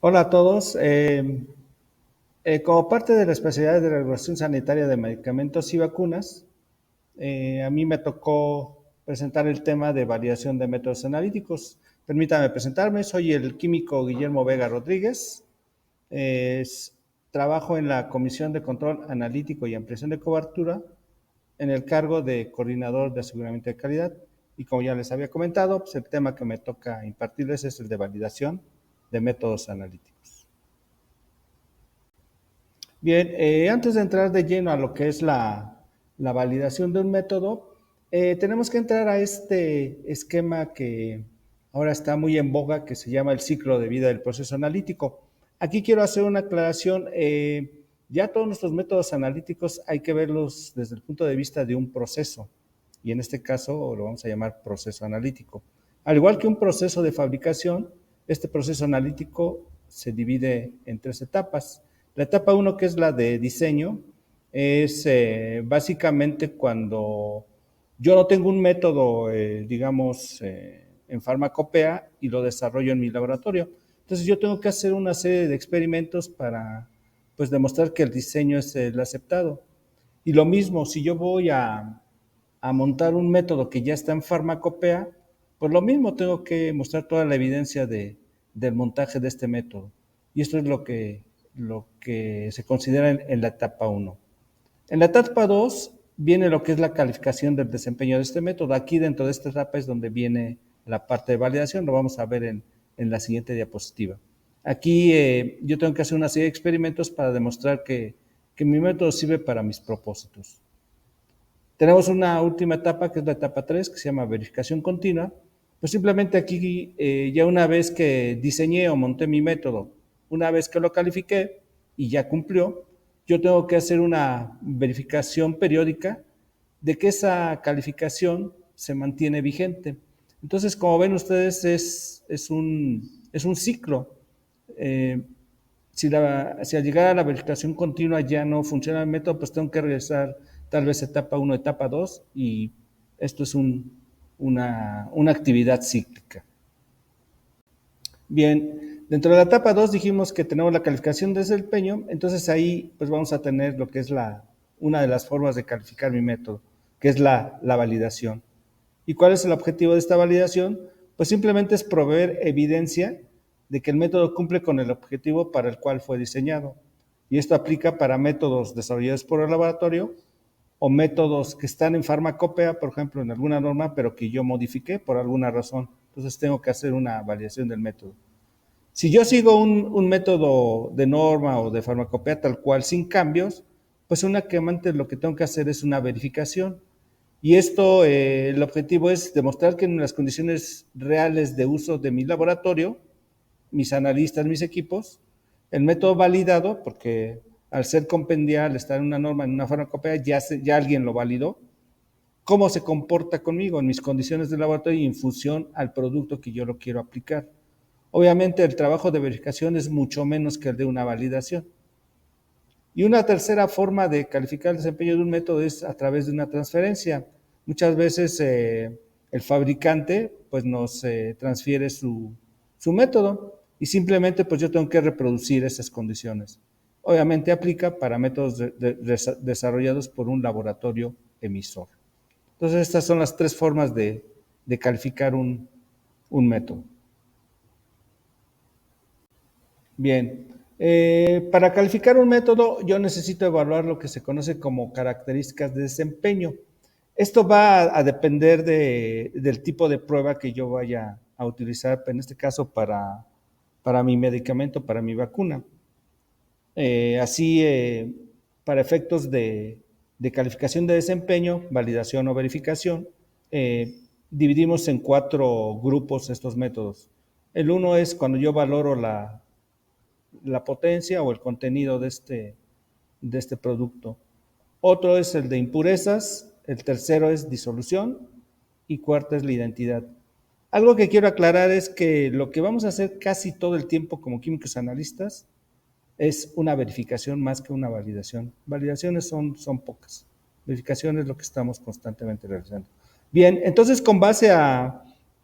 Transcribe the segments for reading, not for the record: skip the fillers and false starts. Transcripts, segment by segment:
Hola a todos. Como parte de la especialidad de regulación sanitaria de medicamentos y vacunas, a mí me tocó presentar el tema de validación de métodos analíticos. Permítame presentarme, soy el químico Guillermo Vega Rodríguez. Trabajo en la Comisión de Control Analítico y Ampliación de Cobertura en el cargo de coordinador de aseguramiento de calidad. Y como ya les había comentado, pues el tema que me toca impartirles es el de validación de métodos analíticos. Bien, antes de entrar de lleno a lo que es la validación de un método, tenemos que entrar a este esquema que ahora está muy en boga, que se llama el ciclo de vida del proceso analítico. Aquí quiero hacer una aclaración. Ya todos nuestros métodos analíticos hay que verlos desde el punto de vista de un proceso, y en este caso lo vamos a llamar proceso analítico. Al igual que un proceso de fabricación, este proceso analítico se divide en tres etapas. La etapa 1, que es la de diseño, es básicamente cuando yo no tengo un método, digamos, en farmacopea y lo desarrollo en mi laboratorio. Entonces yo tengo que hacer una serie de experimentos para, pues, demostrar que el diseño es el aceptado. Y lo mismo, si yo voy a montar un método que ya está en farmacopea, pues lo mismo tengo que mostrar toda la evidencia del montaje de este método. Y esto es lo que se considera en la etapa 1. En la etapa 2 viene lo que es la calificación del desempeño de este método. Aquí dentro de esta etapa es donde viene la parte de validación, lo vamos a ver en la siguiente diapositiva. Aquí yo tengo que hacer una serie de experimentos para demostrar que mi método sirve para mis propósitos. Tenemos una última etapa, que es la etapa 3, que se llama verificación continua. Pues simplemente aquí, ya una vez que diseñé o monté mi método, una vez que lo califiqué y ya cumplió, yo tengo que hacer una verificación periódica de que esa calificación se mantiene vigente. Entonces, como ven ustedes, es un ciclo. Eh, si al llegar a la verificación continua ya no funciona el método, pues tengo que regresar tal vez etapa 1, etapa 2, y esto es una actividad cíclica. Bien, dentro de la etapa 2 dijimos que tenemos la calificación de desempeño, entonces ahí pues vamos a tener lo que es una de las formas de calificar mi método, que es la validación. ¿Y cuál es el objetivo de esta validación? Pues simplemente es proveer evidencia de que el método cumple con el objetivo para el cual fue diseñado. Y esto aplica para métodos desarrollados por el laboratorio o métodos que están en farmacopea, por ejemplo, en alguna norma, pero que yo modifiqué por alguna razón. Entonces tengo que hacer una validación del método. Si yo sigo un método de norma o de farmacopea tal cual, sin cambios, pues únicamente lo que tengo que hacer es una verificación. Y esto, el objetivo es demostrar que en las condiciones reales de uso de mi laboratorio, mis analistas, mis equipos, el método validado, porque al ser compendial, estar en una norma, en una farmacopea, ya alguien lo validó, cómo se comporta conmigo en mis condiciones de laboratorio y en función al producto que yo lo quiero aplicar. Obviamente el trabajo de verificación es mucho menos que el de una validación. Y una tercera forma de calificar el desempeño de un método es a través de una transferencia. Muchas veces el fabricante pues nos transfiere su método y simplemente pues yo tengo que reproducir esas condiciones. Obviamente aplica para métodos desarrollados por un laboratorio emisor. Entonces estas son las tres formas de calificar un método. Bien, para calificar un método yo necesito evaluar lo que se conoce como características de desempeño. Esto va a depender del tipo de prueba que yo vaya a utilizar, en este caso para mi medicamento, para mi vacuna. Así, para efectos de calificación de desempeño, validación o verificación, dividimos en 4 grupos estos métodos. El uno es cuando yo valoro la potencia o el contenido de este producto. Otro es el de impurezas, el tercero es disolución y cuarto es la identidad. Algo que quiero aclarar es que lo que vamos a hacer casi todo el tiempo como químicos analistas es una verificación más que una validación. Validaciones son pocas. Verificación es lo que estamos constantemente realizando. Bien, entonces con base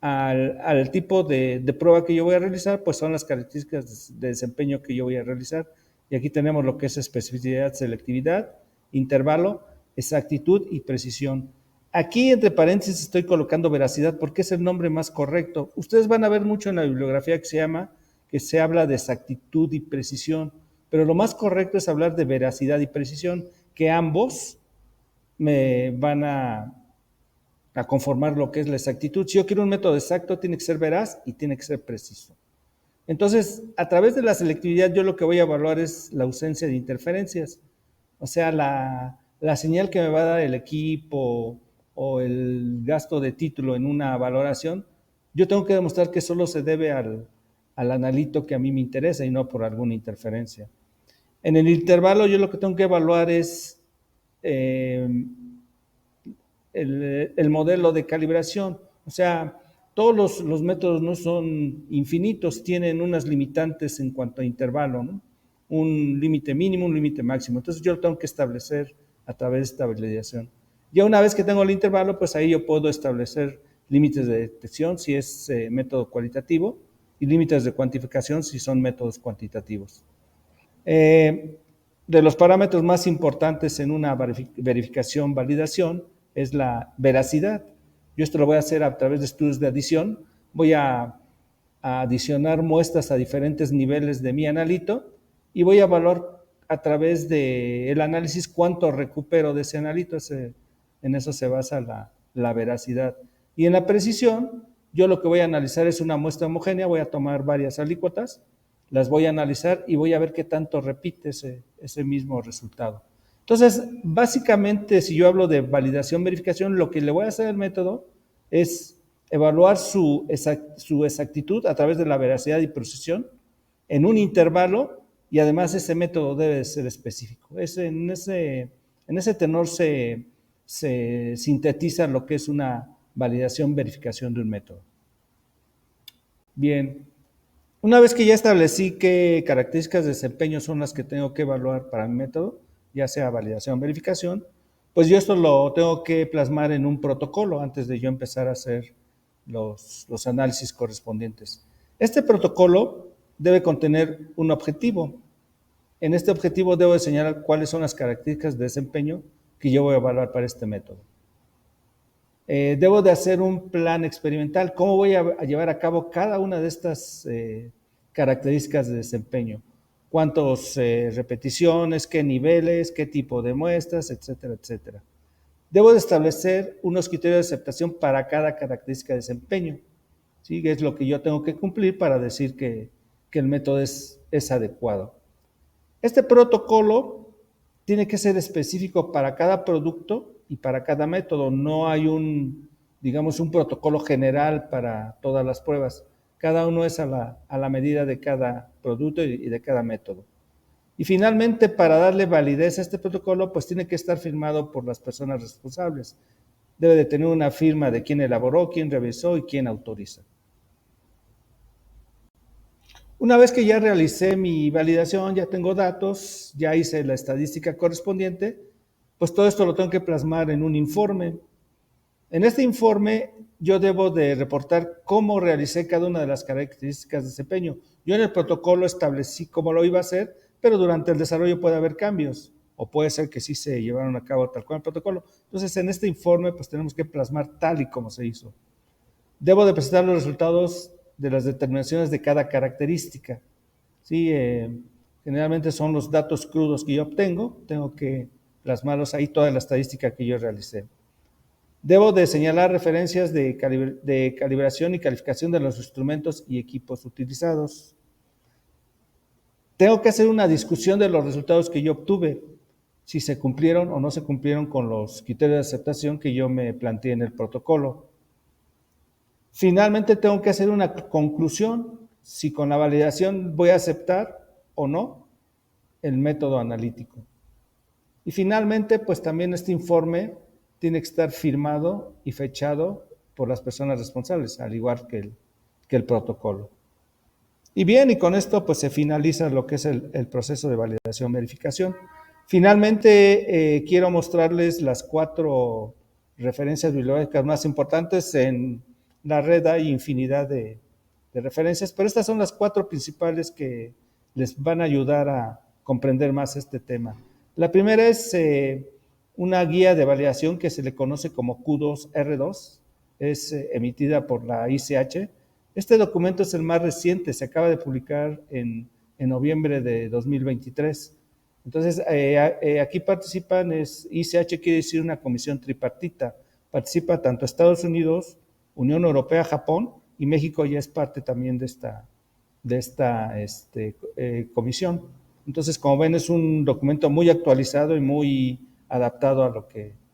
al tipo de prueba que yo voy a realizar, pues son las características de desempeño que yo voy a realizar. Y aquí tenemos lo que es especificidad, selectividad, intervalo, exactitud y precisión. Aquí entre paréntesis estoy colocando veracidad porque es el nombre más correcto. Ustedes van a ver mucho en la bibliografía que se habla de exactitud y precisión, pero lo más correcto es hablar de veracidad y precisión, que ambos me van a conformar lo que es la exactitud. Si yo quiero un método exacto, tiene que ser veraz y tiene que ser preciso. Entonces, a través de la selectividad, yo lo que voy a evaluar es la ausencia de interferencias. O sea, la señal que me va a dar el equipo o el gasto de título en una valoración, yo tengo que demostrar que solo se debe al analito que a mí me interesa y no por alguna interferencia. En el intervalo, yo lo que tengo que evaluar es el modelo de calibración. O sea, todos los métodos no son infinitos, tienen unas limitantes en cuanto a intervalo, ¿no? Un límite mínimo, un límite máximo. Entonces yo lo tengo que establecer a través de esta validación. Ya una vez que tengo el intervalo, pues ahí yo puedo establecer límites de detección si es método cualitativo y límites de cuantificación si son métodos cuantitativos. De los parámetros más importantes en una verificación, validación, es la veracidad. Yo esto lo voy a hacer a través de estudios de adición. Voy a adicionar muestras a diferentes niveles de mi analito y voy a evaluar a través del análisis cuánto recupero de ese analito. En eso se basa la veracidad. Y en la precisión, yo lo que voy a analizar es una muestra homogénea, voy a tomar varias alícuotas, las voy a analizar y voy a ver qué tanto repite ese mismo resultado. Entonces, básicamente, si yo hablo de validación, verificación, lo que le voy a hacer al método es evaluar su exactitud a través de la veracidad y precisión en un intervalo y además ese método debe ser específico. En ese tenor se sintetiza lo que es una validación, verificación de un método. Bien, una vez que ya establecí qué características de desempeño son las que tengo que evaluar para mi método, ya sea validación o verificación, pues yo esto lo tengo que plasmar en un protocolo antes de yo empezar a hacer los análisis correspondientes. Este protocolo debe contener un objetivo. En este objetivo debo de señalar cuáles son las características de desempeño que yo voy a evaluar para este método. Debo de hacer un plan experimental. ¿Cómo voy a llevar a cabo cada una de estas características de desempeño? ¿Cuántas repeticiones, qué niveles, qué tipo de muestras, etcétera, etcétera? Debo de establecer unos criterios de aceptación para cada característica de desempeño. ¿Sí? Es lo que yo tengo que cumplir para decir que el método es adecuado. Este protocolo tiene que ser específico para cada producto y para cada método. No hay digamos, un protocolo general para todas las pruebas. Cada uno es a la medida de cada producto y de cada método. Y finalmente, para darle validez a este protocolo, pues tiene que estar firmado por las personas responsables. Debe de tener una firma de quién elaboró, quién revisó y quién autoriza. Una vez que ya realicé mi validación, ya tengo datos, ya hice la estadística correspondiente, pues todo esto lo tengo que plasmar en un informe. En este informe yo debo de reportar cómo realicé cada una de las características de desempeño. Yo en el protocolo establecí cómo lo iba a hacer, pero durante el desarrollo puede haber cambios, o puede ser que sí se llevaron a cabo tal cual el protocolo. Entonces, en este informe, pues tenemos que plasmar tal y como se hizo. Debo de presentar los resultados de las determinaciones de cada característica. ¿Sí? Generalmente son los datos crudos que yo obtengo, tengo que plasmarlos ahí, toda la estadística que yo realicé. Debo de señalar referencias de calibración y calificación de los instrumentos y equipos utilizados. Tengo que hacer una discusión de los resultados que yo obtuve, si se cumplieron o no se cumplieron con los criterios de aceptación que yo me planteé en el protocolo. Finalmente tengo que hacer una conclusión, si con la validación voy a aceptar o no el método analítico. Y finalmente, pues también este informe tiene que estar firmado y fechado por las personas responsables, al igual que el protocolo. Y bien, y con esto pues se finaliza lo que es el proceso de validación-verificación. Finalmente, quiero mostrarles las 4 referencias bibliográficas más importantes en la red hay infinidad de referencias, pero estas son las 4 principales que les van a ayudar a comprender más este tema. La primera es una guía de validación que se le conoce como Q2R2, es emitida por la ICH. Este documento es el más reciente, se acaba de publicar en noviembre de 2023. Entonces, aquí participan, ICH quiere decir una comisión tripartita, participa tanto Estados Unidos, Unión Europea, Japón, y México ya es parte también de esta comisión. Entonces, como ven, es un documento muy actualizado y muy adaptado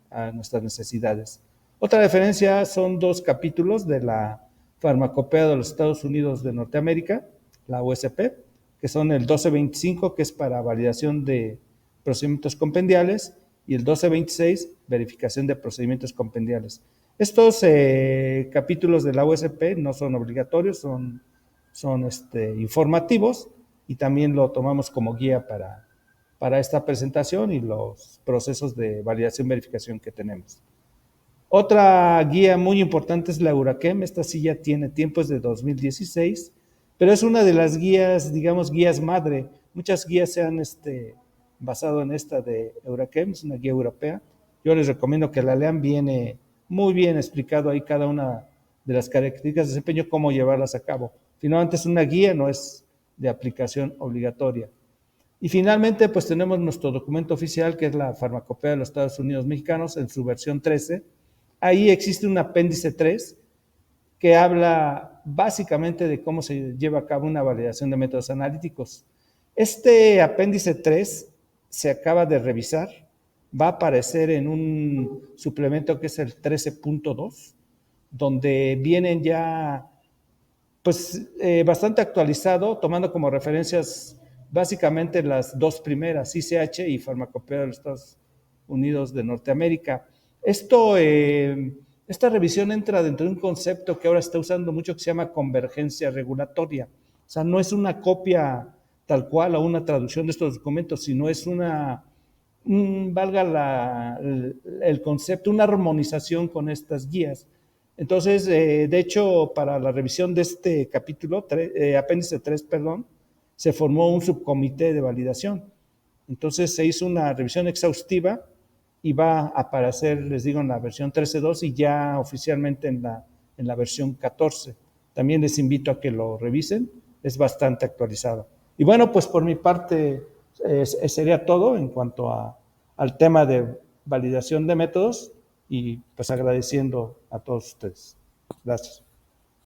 a nuestras necesidades. Otra referencia son 2 capítulos de la Farmacopea de los Estados Unidos de Norteamérica, la USP, que son el 1225, que es para validación de procedimientos compendiales, y el 1226, verificación de procedimientos compendiales. Estos capítulos de la USP no son obligatorios, son informativos, y también lo tomamos como guía para esta presentación y los procesos de validación y verificación que tenemos. Otra guía muy importante es la Euraquem. Esta sí ya tiene tiempo, es de 2016, pero es una de las guías, digamos, guías madre. Muchas guías se han basado en esta de Euraquem, es una guía europea. Yo les recomiendo que la lean, viene muy bien explicado ahí cada una de las características de desempeño, cómo llevarlas a cabo. Finalmente es una guía, no es de aplicación obligatoria. Y finalmente, pues tenemos nuestro documento oficial, que es la Farmacopea de los Estados Unidos Mexicanos, en su versión 13. Ahí existe un apéndice 3 que habla básicamente de cómo se lleva a cabo una validación de métodos analíticos. Este apéndice 3 se acaba de revisar, va a aparecer en un suplemento que es el 13.2, donde vienen ya pues bastante actualizado, tomando como referencias básicamente las 2 primeras, ICH y Farmacopea de los Estados Unidos de Norteamérica. Esta revisión entra dentro de un concepto que ahora está usando mucho, que se llama convergencia regulatoria. O sea, no es una copia tal cual o una traducción de estos documentos, sino es valga el concepto, una armonización con estas guías. Entonces, de hecho, para la revisión de este capítulo, apéndice 3, perdón, se formó un subcomité de validación. Entonces, se hizo una revisión exhaustiva y va a aparecer, les digo, en la versión 13.2 y ya oficialmente en la versión 14. También les invito a que lo revisen, es bastante actualizado. Y bueno, pues por mi parte sería todo en cuanto al tema de validación de métodos, y pues agradeciendo a todos ustedes. Gracias.